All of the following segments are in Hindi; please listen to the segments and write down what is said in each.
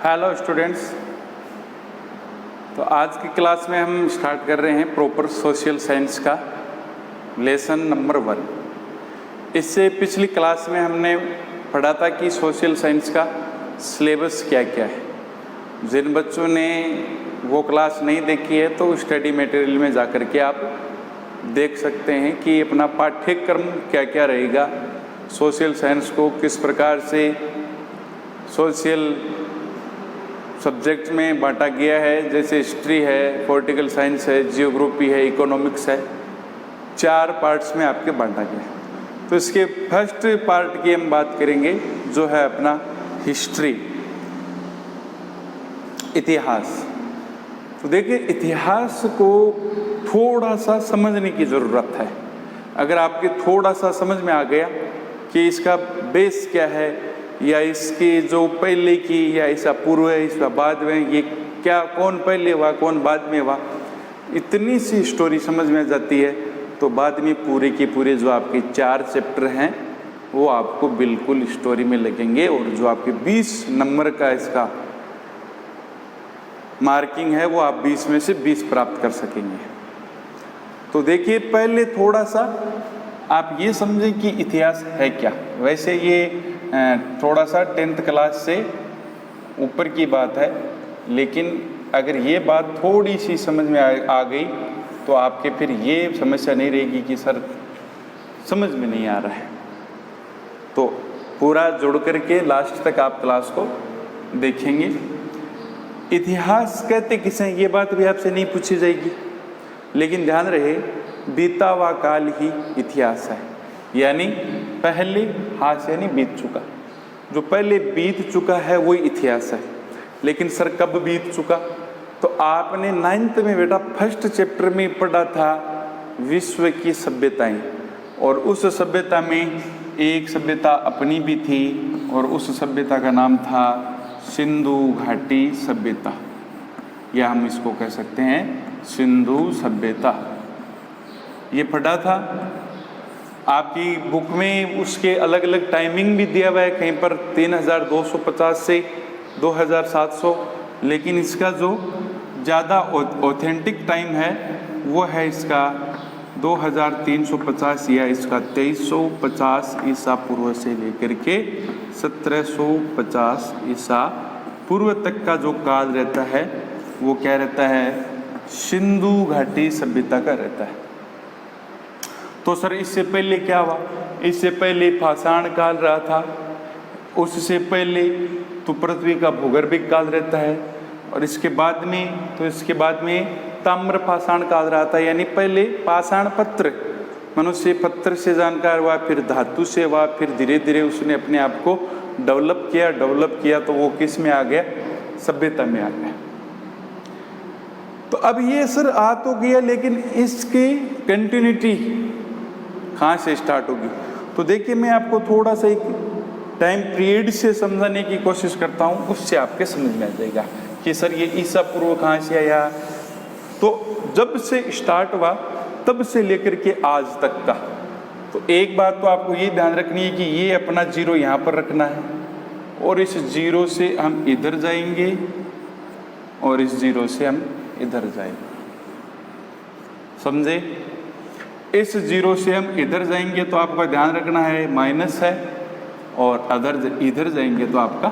Hello students. तो आज की क्लास में हम स्टार्ट कर रहे हैं प्रॉपर सोशल साइंस का लेसन नंबर 1। इससे पिछली क्लास में हमने पढ़ा था कि सोशल साइंस का सिलेबस क्या क्या है। जिन बच्चों ने वो क्लास नहीं देखी है तो स्टडी मटेरियल में जा कर के आप देख सकते हैं कि अपना पाठ्यक्रम क्या क्या रहेगा, सोशल साइंस को किस प्रकार से सोशल सब्जेक्ट में बांटा गया है। जैसे हिस्ट्री है, पॉलिटिकल साइंस है, जियोग्राफी है, इकोनॉमिक्स है, 4 पार्ट्स में आपके बांटा गया है। तो इसके फर्स्ट पार्ट की हम बात करेंगे जो है अपना हिस्ट्री, इतिहास। तो देखिए, इतिहास को थोड़ा सा समझने की ज़रूरत है। अगर आपके थोड़ा सा समझ में आ गया कि इसका बेस क्या है, या इसकी जो पहले की, या इसका पूर्व है, इसका बाद में, ये क्या, कौन पहले हुआ कौन बाद में हुआ, इतनी सी स्टोरी समझ में आ जाती है तो बाद में पूरे के पूरे जो आपके 4 चैप्टर हैं वो आपको बिल्कुल स्टोरी में लगेंगे। और जो आपके 20 नंबर का इसका मार्किंग है वो आप 20 में से 20 प्राप्त कर सकेंगे। तो देखिए, पहले थोड़ा सा आप ये समझें कि इतिहास है क्या। वैसे ये थोड़ा सा 10th क्लास से ऊपर की बात है, लेकिन अगर ये बात थोड़ी सी समझ में आ गई तो आपके फिर ये समस्या नहीं रहेगी कि सर समझ में नहीं आ रहा है। तो पूरा जोड़ करके लास्ट तक आप क्लास को देखेंगे। इतिहास कहते किसे, ये बात भी आपसे नहीं पूछी जाएगी, लेकिन ध्यान रहे बीता हुआ काल ही इतिहास है। यानी पहले हाथ यानी बीत चुका, जो पहले बीत चुका है वही इतिहास है। लेकिन सर कब बीत चुका, तो आपने 9th में बेटा फर्स्ट चैप्टर में पढ़ा था विश्व की सभ्यताएं, और उस सभ्यता में एक सभ्यता अपनी भी थी और उस सभ्यता का नाम था सिंधु घाटी सभ्यता, या हम इसको कह सकते हैं सिंधु सभ्यता। ये पढ़ा था आपकी बुक में। उसके अलग अलग टाइमिंग भी दिया हुआ है, कहीं पर 3250 से 2700, लेकिन इसका जो ज़्यादा ऑथेंटिक टाइम है वो है इसका 2350 या इसका 2350 ईसा पूर्व से लेकर के 1750 ईसा पूर्व तक का जो काल रहता है वो क्या रहता है, सिंधु घाटी सभ्यता का रहता है। तो सर इससे पहले क्या हुआ, इससे पहले पाषाण काल रहा था, उससे पहले तो पृथ्वी का भूगर्भिक काल रहता है, और इसके बाद में, तो इसके बाद में ताम्र पाषाण काल रहा था। यानी पहले पाषाण पत्र, मनुष्य पत्थर से जानकार हुआ, फिर धातु से हुआ, फिर धीरे धीरे उसने अपने आप को डेवलप किया तो वो किस में आ गया, सभ्यता में आ गया। तो अब ये सर आ तो गया, लेकिन इसकी कंटिन्यूटी कहाँ से स्टार्ट होगी। तो देखिए, मैं आपको थोड़ा सा एक टाइम पीरियड से समझाने की कोशिश करता हूँ, उससे आपके समझ में आ जाएगा कि सर ये ईसा पूर्व कहाँ से आया। तो जब से स्टार्ट हुआ तब से लेकर के आज तक का, तो एक बात तो आपको ये ध्यान रखनी है कि ये अपना 0 यहाँ पर रखना है, और इस 0 से हम इधर जाएंगे, और इस 0 से हम इधर जाएंगे। समझे? इस 0 से हम इधर जाएंगे तो आपका ध्यान रखना है माइनस है, और इधर जाएंगे तो आपका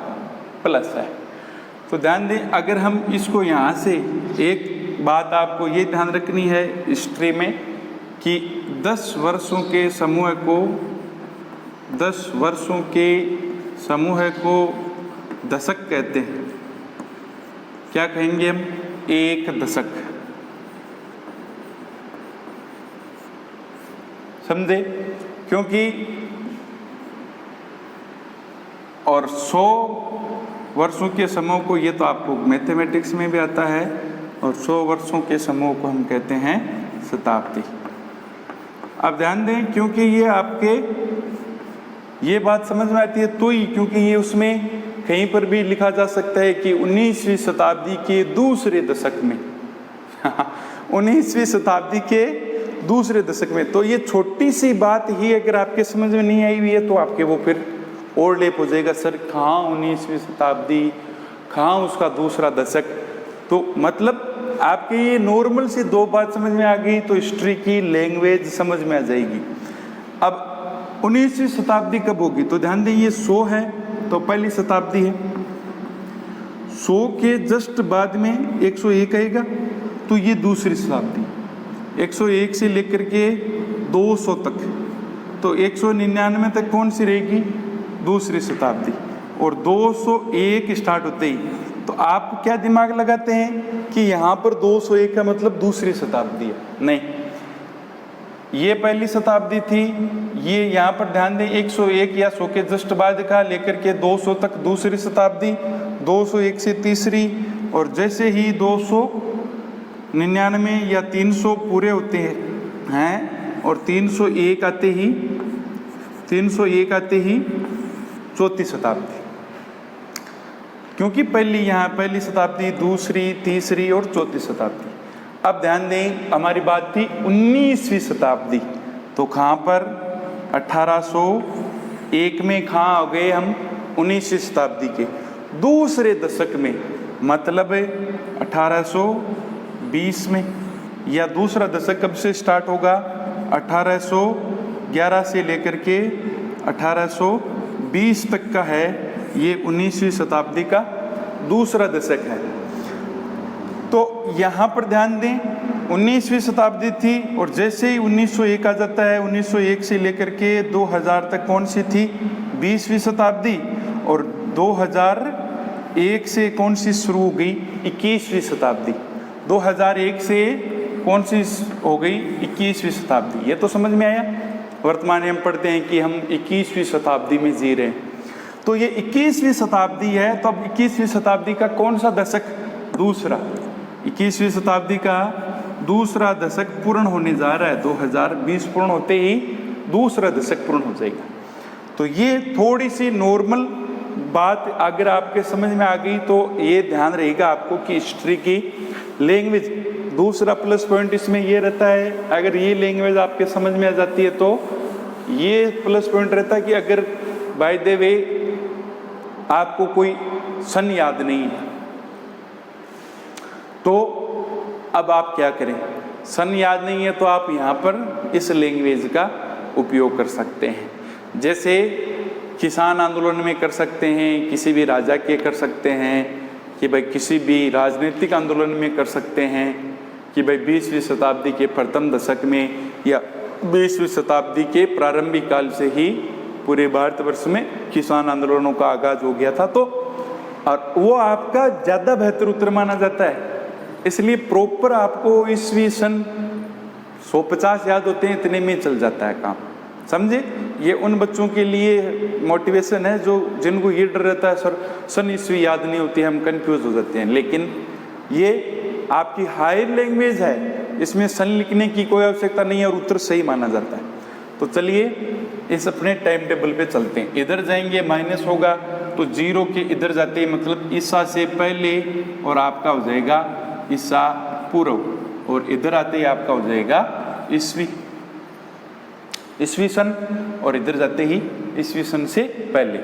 प्लस है। तो ध्यान दें, अगर हम इसको यहाँ से, एक बात आपको ये ध्यान रखनी है हिस्ट्री में कि 10 वर्षों के समूह को दशक कहते हैं। क्या कहेंगे हम, 1 दशक। समझे? क्योंकि और 100 वर्षों के समूह को, ये तो आपको मैथमेटिक्स में भी आता है, और 100 वर्षों के समूह को हम कहते हैं शताब्दी। अब ध्यान दें, क्योंकि ये आपके ये बात समझ में आती है तो ही, क्योंकि ये उसमें कहीं पर भी लिखा जा सकता है कि 19वीं शताब्दी के दूसरे दशक में 19वीं शताब्दी के दूसरे दशक में। तो ये छोटी सी बात ही अगर आपके समझ में नहीं आई हुई है तो आपके वो फिर ओवरलैप हो जाएगा। सर कहाँ 19वीं शताब्दी, कहाँ उसका दूसरा दशक। तो मतलब आपके ये नॉर्मल से दो बात समझ में आ गई तो हिस्ट्री की लैंग्वेज समझ में आ जाएगी। अब 19वीं शताब्दी कब होगी, तो ध्यान दें ये 100 है तो पहली शताब्दी है, 100 के जस्ट बाद में 101 आएगा तो ये दूसरी शताब्दी, 101 से लेकर के 200 तक, तो 199 तक कौन सी रहेगी, दूसरी शताब्दी। और 201 स्टार्ट होते ही तो आप क्या दिमाग लगाते हैं कि यहाँ पर 201 का मतलब दूसरी शताब्दी है, नहीं, ये पहली शताब्दी थी। ये यहाँ पर ध्यान दें 101 या 100 के जस्ट बाद का लेकर के 200 तक दूसरी शताब्दी, 201 से तीसरी, और जैसे ही 299 या 300 पूरे होते हैं और 301 आते ही चौथी शताब्दी, क्योंकि पहली शताब्दी, दूसरी, तीसरी और चौथी शताब्दी। अब ध्यान दें हमारी बात थी 19वीं शताब्दी, तो कहाँ पर 1801 में कहाँ हो गए हम, 19वीं शताब्दी के दूसरे दशक में, मतलब 1820 में। या दूसरा दशक कब से स्टार्ट होगा, 1811 से लेकर के 1820 तक का है, ये 19वीं शताब्दी का दूसरा दशक है। तो यहाँ पर ध्यान दें 19वीं शताब्दी थी, और जैसे ही 1901 आ जाता है, 1901 से लेकर के 2000 तक कौन सी थी, 20वीं शताब्दी, और 2001 से कौन सी शुरू हो गई, 21वीं शताब्दी। 2001 से कौन सी हो गई, 21वीं शताब्दी। ये तो समझ में आया। वर्तमान में हम पढ़ते हैं कि हम 21वीं शताब्दी में जी रहे हैं, तो ये 21वीं शताब्दी है। तो अब 21वीं शताब्दी का कौन सा दशक, दूसरा, 21वीं शताब्दी का दूसरा दशक पूर्ण होने जा रहा है। 2020 पूर्ण होते ही दूसरा दशक पूर्ण हो जाएगा। तो ये थोड़ी सी नॉर्मल बात अगर आपके समझ में आ गई तो ये ध्यान रहेगा आपको कि हिस्ट्री की लैंग्वेज, दूसरा प्लस पॉइंट इसमें ये रहता है, अगर ये लैंग्वेज आपके समझ में आ जाती है तो ये प्लस पॉइंट रहता है कि अगर बाय द वे आपको कोई सन याद नहीं है तो अब आप क्या करें, सन याद नहीं है तो आप यहाँ पर इस लैंग्वेज का उपयोग कर सकते हैं। जैसे किसान आंदोलन में कर सकते हैं, किसी भी राजा के कर सकते हैं, कि भाई किसी भी राजनीतिक आंदोलन में कर सकते हैं, कि भाई 20वीं शताब्दी के प्रथम दशक में या 20वीं शताब्दी के प्रारंभिक काल से ही पूरे भारतवर्ष में किसान आंदोलनों का आगाज हो गया था। तो और वो आपका ज़्यादा बेहतर उत्तर माना जाता है, इसलिए प्रॉपर आपको ईस्वी सन 150 याद होते हैं, इतने में चल जाता है काम, समझे। ये उन बच्चों के लिए मोटिवेशन है जो जिनको ये डर रहता है सर सन ईस्वी याद नहीं होती है, हम कंफ्यूज हो जाते हैं। लेकिन ये आपकी हायर लैंग्वेज है, इसमें सन लिखने की कोई आवश्यकता नहीं है और उत्तर सही माना जाता है। तो चलिए इस अपने टाइम टेबल पे चलते हैं। इधर जाएंगे माइनस होगा तो 0 के इधर जाते हैं, मतलब ईसा से पहले, और आपका हो जाएगा ईसा पूर्व, और इधर आते ही आपका हो जाएगा ईस्वी सन, और इधर जाते ही ईस्वी सन से पहले।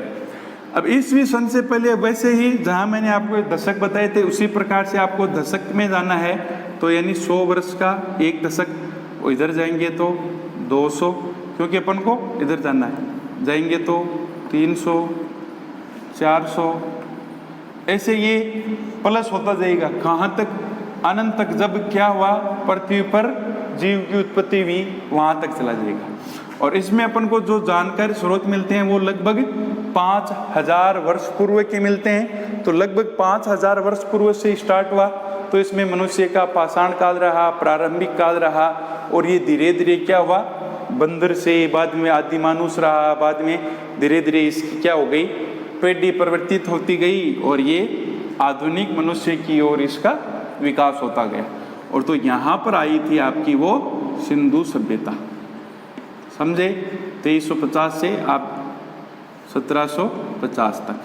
अब ईस्वी सन से पहले वैसे ही जहाँ मैंने आपको दशक बताए थे उसी प्रकार से आपको दशक में जाना है, तो यानी 100 वर्ष का एक दशक, और इधर जाएंगे तो 200, क्योंकि अपन को इधर जाना है, जाएंगे तो 300, 400, ऐसे ये प्लस होता जाएगा कहाँ तक, अनंत तक। जब क्या हुआ, पृथ्वी पर जीव की उत्पत्ति हुई, वहाँ तक चला जाएगा। और इसमें अपन को जो जानकारी स्रोत मिलते हैं वो लगभग 5000 वर्ष पूर्व के मिलते हैं। तो लगभग 5000 वर्ष पूर्व से स्टार्ट हुआ, तो इसमें मनुष्य का पाषाण काल रहा, प्रारंभिक काल रहा, और ये धीरे धीरे क्या हुआ, बंदर से बाद में आदि मानुष रहा, बाद में धीरे धीरे इसकी क्या हो गई, पीढ़ी परिवर्तित होती गई, और ये आधुनिक मनुष्य की ओर इसका विकास होता गया। और तो यहाँ पर आई थी आपकी वो सिंधु सभ्यता, समझे। 2350 से आप 1750 तक,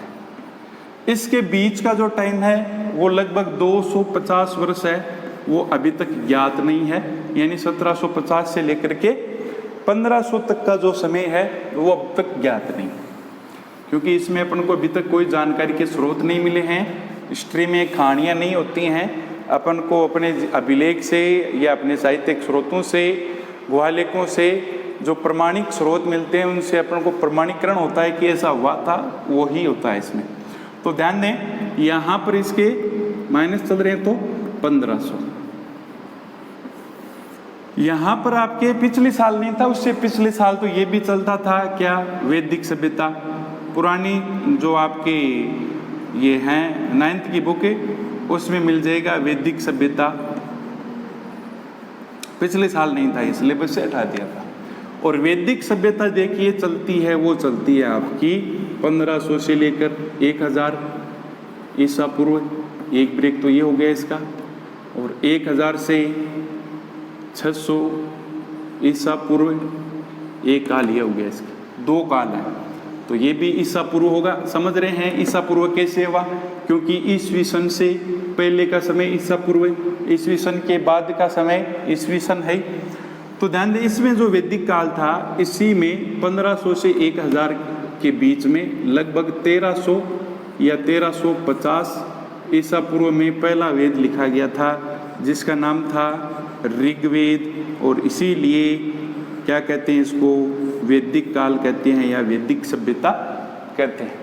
इसके बीच का जो टाइम है वो लगभग 250 वर्ष है, वो अभी तक ज्ञात नहीं है। यानी 1750 से लेकर के 1500 तक का जो समय है वो अब तक ज्ञात नहीं, क्योंकि इसमें अपन को अभी तक कोई जानकारी के स्रोत नहीं मिले हैं। हिस्ट्री में कहानियाँ नहीं होती हैं, अपन को अपने अभिलेख से या अपने साहित्यिक स्रोतों से, गुहालेखों से जो प्रमाणिक स्रोत मिलते हैं उनसे अपन को प्रमाणीकरण होता है कि ऐसा हुआ था, वो ही होता है इसमें। तो ध्यान दें, यहाँ पर इसके माइनस चल रहे हैं तो 1500, यहाँ पर आपके पिछले साल नहीं था, उससे पिछले साल तो ये भी चलता था क्या, वैदिक सभ्यता। पुरानी जो आपके ये हैं 9th की बुक है उसमें मिल जाएगा वैदिक सभ्यता, पिछले साल नहीं था, इस सिलेबस से हटा दिया था। और वैदिक सभ्यता देखिए चलती है, वो चलती है आपकी 1500 से लेकर 1000 ईसा पूर्व, एक ब्रेक तो ये हो गया इसका, और 1000 से 600 ईसा पूर्व एक काल ये हो गया इसका, 2 काल है। तो ये भी ईसा पूर्व होगा। समझ रहे हैं ईसा पूर्व कैसे हुआ, क्योंकि ईस्वी सन से पहले का समय ईसा पूर्व है, ईस्वी सन के बाद का समय ईस्वी सन है। तो ध्यान दें, इसमें जो वैदिक काल था इसी में 1500 से 1000 के बीच में लगभग 1300 या 1350 ईसा पूर्व में पहला वेद लिखा गया था जिसका नाम था ऋग्वेद, और इसीलिए क्या कहते हैं इसको, वैदिक काल कहते हैं या वैदिक सभ्यता कहते हैं।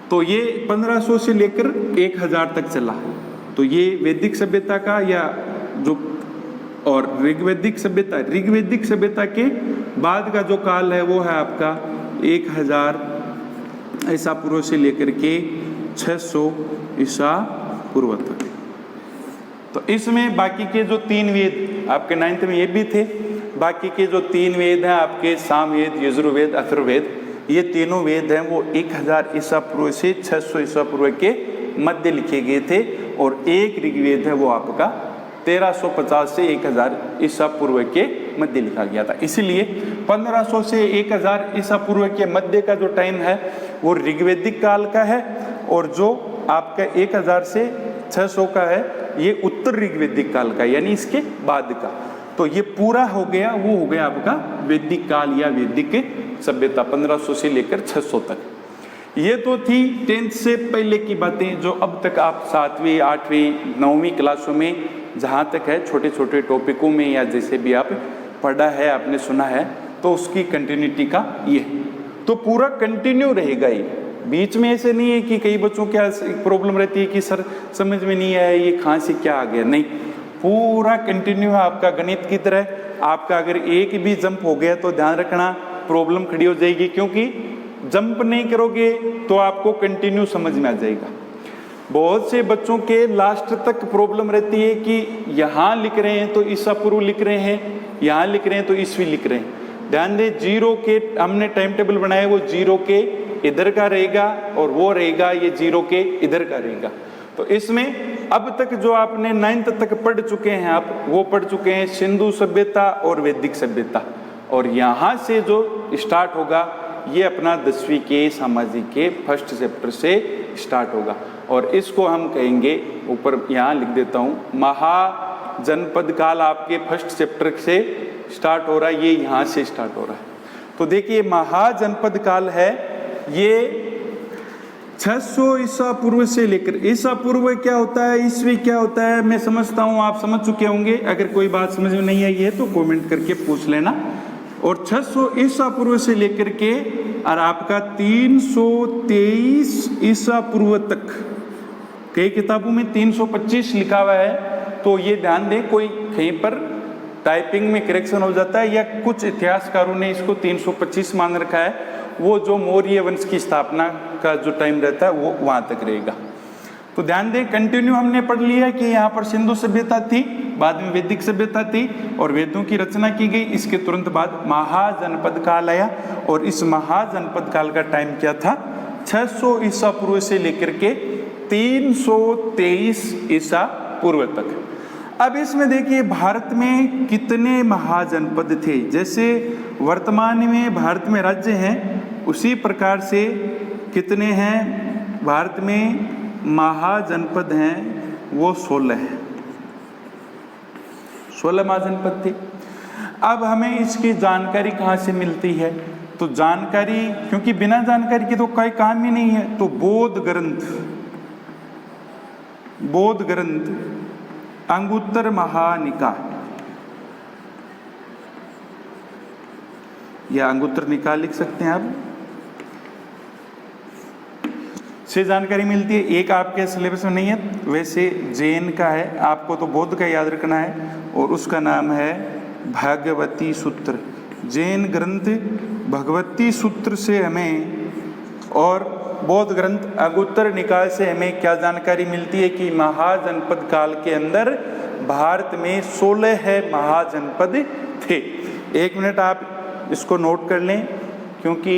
तो ये 1500 से लेकर 1000 तक चला। तो ये वैदिक सभ्यता का या जो, और ऋग्वैदिक सभ्यता के बाद का जो काल है वो है आपका 1000 ईसा पूर्व से लेकर के 600 ईसा पूर्व तक। तो इसमें बाकी के जो 3 वेद आपके 9th में ये भी थे, बाकी के जो 3 वेद हैं आपके सामवेद, यजुर्वेद, अथर्ववेद, ये तीनों वेद हैं वो 1000 ईसा पूर्व से 600 ईसा पूर्व के मध्य लिखे गए थे, और एक ऋग्वेद है वो आपका 1350 से 1000 ईसा पूर्व के मध्य लिखा गया था। इसीलिए 1500 से 1000 ईसा पूर्व के मध्य का जो टाइम है वो ऋग्वैदिक काल का है, और जो आपका 1000 से 600 का है ये उत्तर ऋग्वैदिक काल का, यानी इसके बाद का। तो ये पूरा हो गया, वो हो गया आपका वैदिक काल या वैदिक सभ्यता 1500 से लेकर 600 तक। ये तो थी 10th से पहले की बातें, जो अब तक आप 7वीं, 8वीं, 9वीं क्लासों में जहाँ तक है छोटे छोटे टॉपिकों में या जैसे भी आप पढ़ा है, आपने सुना है, तो उसकी कंटिन्यूटी का ये तो पूरा कंटिन्यू रहेगा। ये बीच में ऐसे नहीं है कि कई बच्चों क्या प्रॉब्लम रहती है कि सर समझ में नहीं आया ये कहाँ से क्या आ गया, नहीं, पूरा कंटिन्यू है आपका गणित की तरह। आपका अगर एक भी जंप हो गया तो ध्यान रखना प्रॉब्लम खड़ी हो जाएगी, क्योंकि जंप नहीं करोगे तो आपको कंटिन्यू समझ में आ जाएगा। बहुत से बच्चों के लास्ट तक प्रॉब्लम रहती है कि यहाँ लिख रहे हैं तो ईसा पूर्व लिख रहे हैं, यहाँ लिख रहे हैं तो ईस्वी लिख रहे हैं। ध्यान दें, 0 के हमने टाइम टेबल बनाया, वो 0 के इधर का रहेगा और वो रहेगा ये 0 के इधर का रहेगा। तो इसमें अब तक जो आपने 9th तक पढ़ चुके हैं आप, वो पढ़ चुके हैं सिंधु सभ्यता और वैदिक सभ्यता, और यहाँ से जो स्टार्ट होगा ये अपना 10वीं के सामाजिक के फर्स्ट चैप्टर से स्टार्ट होगा, और इसको हम कहेंगे, ऊपर यहाँ लिख देता हूँ, महाजनपद काल आपके फर्स्ट चैप्टर से स्टार्ट हो रहा है, ये यहाँ से स्टार्ट हो रहा है। तो देखिए महाजनपद काल है ये 600 ईसा पूर्व से लेकर, ईसा पूर्व क्या होता है, ईस्वी क्या होता है, मैं समझता हूँ आप समझ चुके होंगे। अगर कोई बात समझ में नहीं आई है तो कमेंट करके पूछ लेना। और 600 ईसा पूर्व से लेकर के और आपका 323 ईसा पूर्व तक, कई किताबों में 325 लिखा हुआ है, तो ये ध्यान दें कोई कहीं पर टाइपिंग में करेक्शन हो जाता है, या कुछ इतिहासकारों ने इसको 325 मान रखा है। वो जो मौर्य वंश की स्थापना का जो टाइम रहता है वो वहाँ तक रहेगा। तो ध्यान दें, कंटिन्यू हमने पढ़ लिया कि यहाँ पर सिंधु सभ्यता थी, बाद में वैदिक सभ्यता थी और वेदों की रचना की गई। इसके तुरंत बाद महाजनपद काल आया, और इस महाजनपद काल का टाइम क्या था, 600 ईसा पूर्व से लेकर के 323 ईसा पूर्व तक। अब इसमें देखिए भारत में कितने महाजनपद थे, जैसे वर्तमान में भारत में राज्य हैं उसी प्रकार से कितने हैं भारत में महाजनपद हैं, वो 16 हैं, 16 महाजनपद थे। अब हमें इसकी जानकारी कहाँ से मिलती है, तो जानकारी, क्योंकि बिना जानकारी के तो कोई काम ही नहीं है, तो बौद्ध ग्रंथ, बौद्ध ग्रंथ अंगुत्तर महानिकाय या अंगुत्तर निकाय लिख सकते हैं आप, से जानकारी मिलती है। एक आपके सिलेबस में नहीं है, वैसे जैन का है, आपको तो बौद्ध का याद रखना है, और उसका नाम है भगवती सूत्र। जैन ग्रंथ भगवती सूत्र से हमें और बौद्ध ग्रंथ अंगुत्तर निकाय से हमें क्या जानकारी मिलती है कि महाजनपद काल के अंदर भारत में 16 महाजनपद थे। 1 मिनट आप इसको नोट कर लें, क्योंकि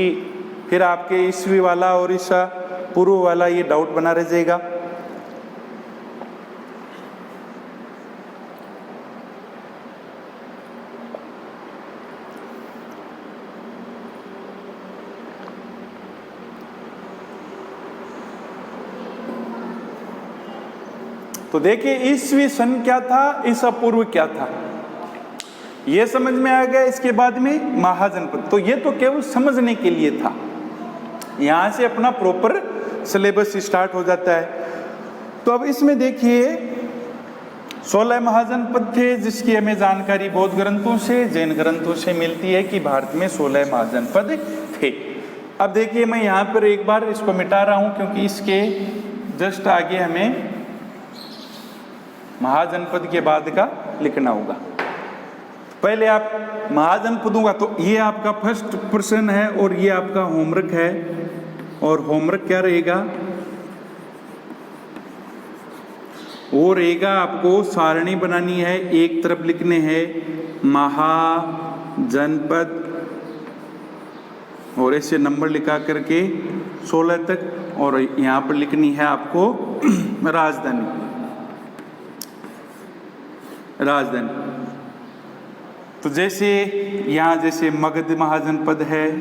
फिर आपके ईस्वी वाला और ईसा पूर्व वाला ये डाउट बना रह जाएगा। तो देखिए ईस्वी सन क्या था, ईसा पूर्व क्या था, ये समझ में आ गया। इसके बाद में महाजनपद, तो ये तो केवल समझने के लिए था, यहां से अपना प्रॉपर सिलेबस स्टार्ट हो जाता है। तो अब इसमें देखिए 16 महाजनपद थे, जिसकी हमें जानकारी बौद्ध ग्रंथों से, जैन ग्रंथों से मिलती है कि भारत में 16 महाजनपद थे। अब देखिए मैं यहाँ पर एक बार इसको मिटा रहा हूँ, क्योंकि इसके जस्ट आगे हमें महाजनपद के बाद का लिखना होगा। पहले आप महाजनपदों का, तो ये आपका फर्स्ट प्रश्न है और ये आपका होमवर्क है। और होमवर्क क्या रहेगा, वो रहेगा आपको सारणी बनानी है, एक तरफ लिखने हैं महाजनपद और ऐसे नंबर लिखा करके 16 तक, और यहाँ पर लिखनी है आपको राजधानी। तो जैसे यहाँ जैसे मगध महाजनपद है,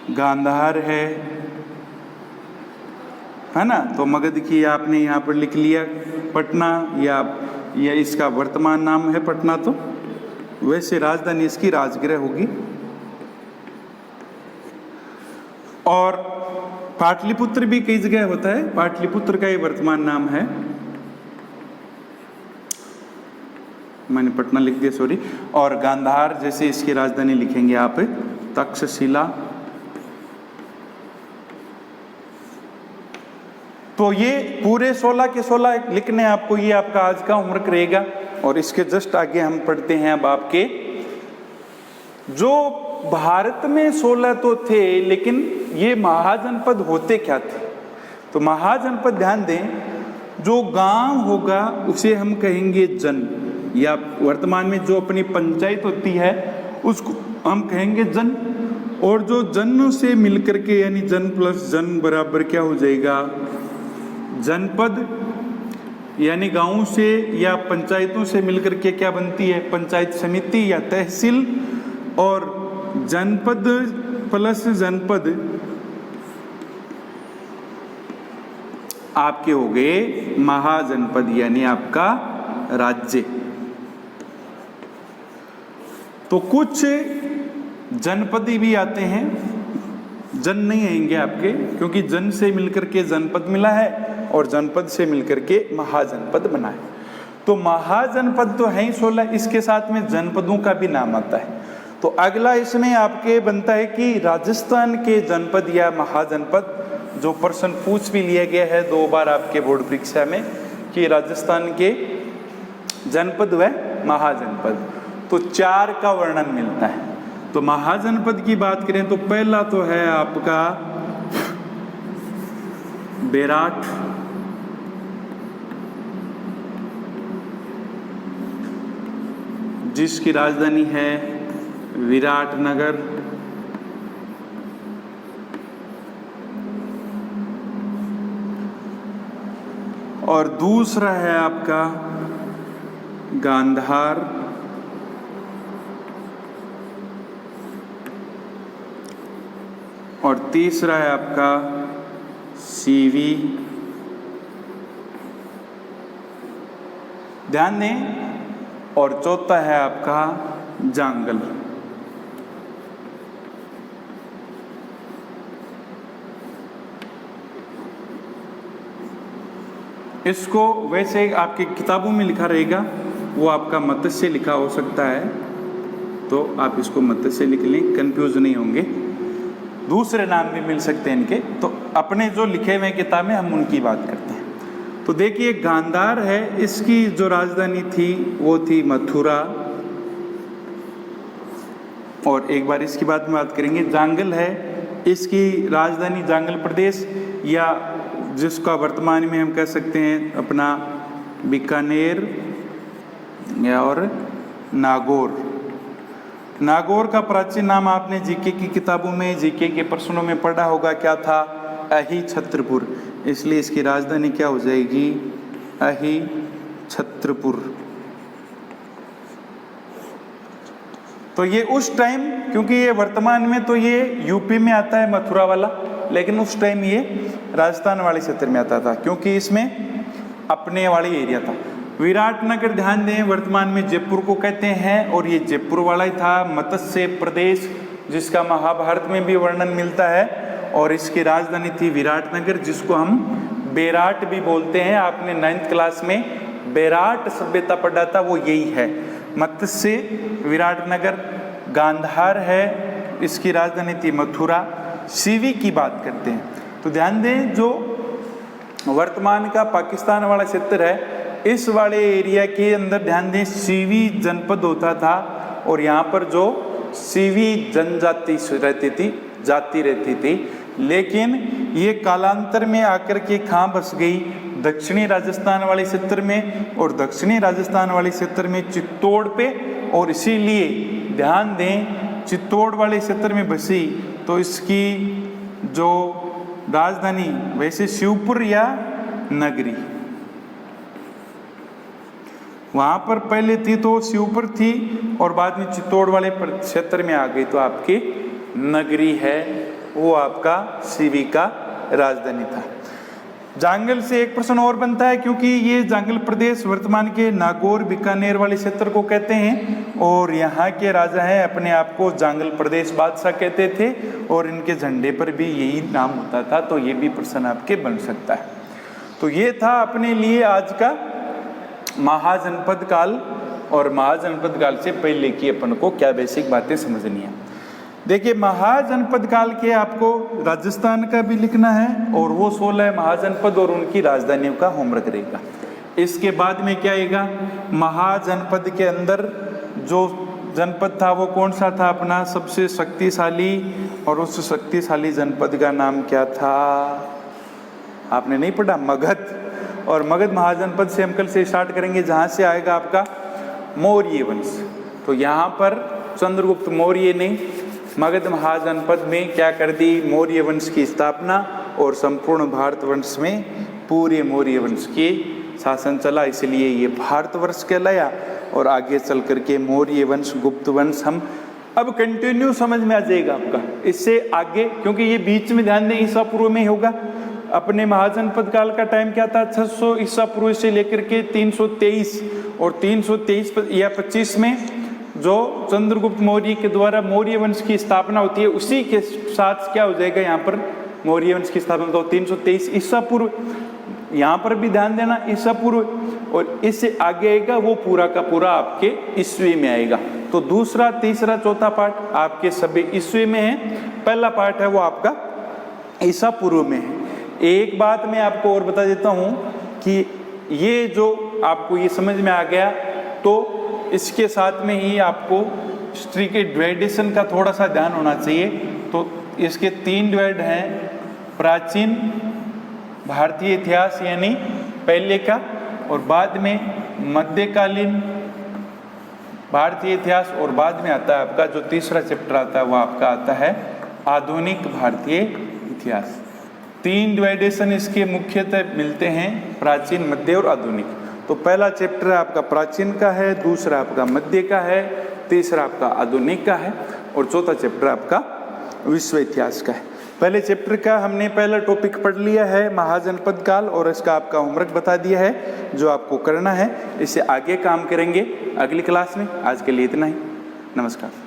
गांधार है ना, तो मगध की आपने यहाँ पर लिख लिया पटना, या इसका वर्तमान नाम है पटना, तो वैसे राजधानी इसकी राजगृह होगी। और पाटलिपुत्र भी कई जगह होता है, पाटलिपुत्र का ये वर्तमान नाम है, मैंने पटना लिख दिया सॉरी। और गांधार जैसे इसकी राजधानी लिखेंगे आप तक्षशिला। तो ये पूरे 16 के 16 लिखने आपको, ये आपका आज का होमवर्क रहेगा। और इसके जस्ट आगे हम पढ़ते हैं अब आपके, जो भारत में 16 तो थे, लेकिन ये महाजनपद होते क्या थे। तो महाजनपद ध्यान दें, जो गांव होगा उसे हम कहेंगे जन, या वर्तमान में जो अपनी पंचायत होती है उसको हम कहेंगे जन। और जो जन से मिलकर के, यानी जन प्लस जन बराबर क्या हो जाएगा, जनपद। यानी गांवों से या पंचायतों से मिलकर के क्या बनती है, पंचायत समिति या तहसील। और जनपद प्लस जनपद आपके हो गए महाजनपद, यानी आपका राज्य। तो कुछ जनपदी भी आते हैं, जन नहीं आएंगे आपके, क्योंकि जन से मिलकर के जनपद मिला है और जनपद से मिलकर के महाजनपद बना है। तो महाजनपद तो है ही 16, इसके साथ में जनपदों का भी नाम आता है। तो अगला इसमें आपके बनता है कि राजस्थान के जनपद या महाजनपद, जो प्रश्न पूछ भी लिया गया है 2 बार आपके बोर्ड परीक्षा में, कि राजस्थान के जनपद व महाजनपद, तो 4 का वर्णन मिलता है। तो महाजनपद की बात करें तो पहला तो है आपका बेराट, जिसकी राजधानी है विराटनगर। और दूसरा है आपका गांधार। और तीसरा है आपका सीवी। ध्यान दें। और चौथा है आपका जांगल। इसको वैसे आपकी किताबों में लिखा रहेगा, वो आपका मत्स्य लिखा हो सकता है, तो आप इसको मत्स्य लिख लें, कंफ्यूज नहीं होंगे। दूसरे नाम भी मिल सकते हैं इनके, तो अपने जो लिखे हुए किताबें हम उनकी बात करते हैं। तो देखिए गांधार है, इसकी जो राजधानी थी वो थी मथुरा, और एक बार इसकी बात में बात करेंगे। जांगल है, इसकी राजधानी जांगल प्रदेश, या जिसका वर्तमान में हम कह सकते हैं अपना बीकानेर या और नागौर। नागौर का प्राचीन नाम आपने जीके की किताबों में, जीके के प्रश्नों में पढ़ा होगा, क्या था? अहि छत्रपुर। इसलिए इसकी राजधानी क्या हो जाएगी? अहि छत्रपुर। तो ये उस टाइम, क्योंकि ये वर्तमान में तो ये यूपी में आता है मथुरा वाला, लेकिन उस टाइम ये राजस्थान वाले क्षेत्र में आता था, क्योंकि इसमें अपने वाली एरिया था। विराटनगर ध्यान दें, वर्तमान में जयपुर को कहते हैं, और ये जयपुर वाला ही था। मत्स्य प्रदेश, जिसका महाभारत में भी वर्णन मिलता है, और इसकी राजधानी थी विराटनगर, जिसको हम बेराट भी बोलते हैं। आपने 9th क्लास में बेराट सभ्यता पढ़ा था, वो यही है। मत्स्य विराटनगर। गांधार है, इसकी राजधानी थी मथुरा। सीवी की बात करते हैं तो ध्यान दें, जो वर्तमान का पाकिस्तान वाला क्षेत्र है, इस वाले एरिया के अंदर ध्यान दें सीवी जनपद होता था, और यहाँ पर जो सीवी जनजाति रहती थी, जाति रहती थी, लेकिन ये कालांतर में आकर के कहाँ बस गई? दक्षिणी राजस्थान वाले क्षेत्र में, और दक्षिणी राजस्थान वाले क्षेत्र में चित्तौड़ पे, और इसीलिए ध्यान दें चित्तौड़ वाले क्षेत्र में बसी, तो इसकी जो राजधानी वैसे शिवपुर या नगरी, वहाँ पर पहले थी तो शिवपुर थी, और बाद में चित्तौड़ वाले क्षेत्र में आ गई तो आपकी नगरी है, वो आपका सीवी का राजधानी था। जांगल से एक प्रश्न और बनता है, क्योंकि ये जांगल प्रदेश वर्तमान के नागौर बीकानेर वाले क्षेत्र को कहते हैं, और यहाँ के राजा हैं अपने आप को जांगल प्रदेश बादशाह कहते थे, और इनके झंडे पर भी यही नाम होता था। तो ये भी प्रश्न आपके बन सकता है। तो ये था अपने लिए आज का महाजनपद काल, और महाजनपद काल से पहले की अपन को क्या बेसिक बातें समझनी है। देखिए महाजनपद काल के आपको राजस्थान का भी लिखना है, और वो 16 महाजनपद और उनकी राजधानियों का होमवर्क रहेगा। इसके बाद में क्या आएगा? महाजनपद के अंदर जो जनपद था वो कौन सा था? अपना सबसे शक्तिशाली, और उस शक्तिशाली जनपद का नाम क्या था? आपने नहीं पढ़ा? मगध। और मगध महाजनपद से हम कल से स्टार्ट करेंगे, जहाँ से आएगा आपका मौर्य वंश। तो यहाँ पर चंद्रगुप्त मौर्य ने मगध महाजनपद में क्या कर दी? मौर्य वंश की स्थापना, और संपूर्ण भारतवर्ष में पूरे मौर्य वंश के शासन चला, इसलिए ये भारतवर्ष कहलाया। और आगे चल करके मौर्य वंश, गुप्त वंश हम अब कंटिन्यू समझ में आ जाएगा आपका। इससे आगे, क्योंकि ये बीच में ध्यान दें ईसा पूर्व में होगा। अपने महाजनपद काल का टाइम क्या था? 600 ईसा पूर्व से लेकर के 323, और 323 या 25 में जो चंद्रगुप्त मौर्य के द्वारा मौर्य वंश की स्थापना होती है, उसी के साथ क्या हो जाएगा? यहाँ पर मौर्य वंश की स्थापना तो 323 ईसा पूर्व। यहाँ पर भी ध्यान देना ईसा पूर्व, और इससे आगे आएगा वो पूरा का पूरा आपके ईस्वी में आएगा। तो दूसरा, तीसरा, चौथा पार्ट आपके सभी ईस्वी में है। पहला पार्ट है वो आपका ईसा पूर्व में है। एक बात मैं आपको और बता देता हूँ कि ये जो आपको ये समझ में आ गया, तो इसके साथ में ही आपको हिस्ट्री के डिवाइडेशन का थोड़ा सा ध्यान होना चाहिए। तो इसके 3 डिवाइड हैं, प्राचीन भारतीय इतिहास यानी पहले का, और बाद में मध्यकालीन भारतीय इतिहास, और बाद में आता है आपका जो तीसरा चैप्टर आता है वो आपका आता है आधुनिक भारतीय इतिहास। 3 डिवाइडेशन इसके मुख्यतः मिलते हैं, प्राचीन, मध्य और आधुनिक। तो पहला चैप्टर आपका प्राचीन का है, दूसरा आपका मध्य का है, तीसरा आपका आधुनिक का है, और चौथा चैप्टर आपका विश्व इतिहास का है। पहले चैप्टर का हमने पहला टॉपिक पढ़ लिया है महाजनपद काल, और इसका आपका होमवर्क बता दिया है जो आपको करना है। इससे आगे काम करेंगे अगली क्लास में। आज के लिए इतना ही, नमस्कार।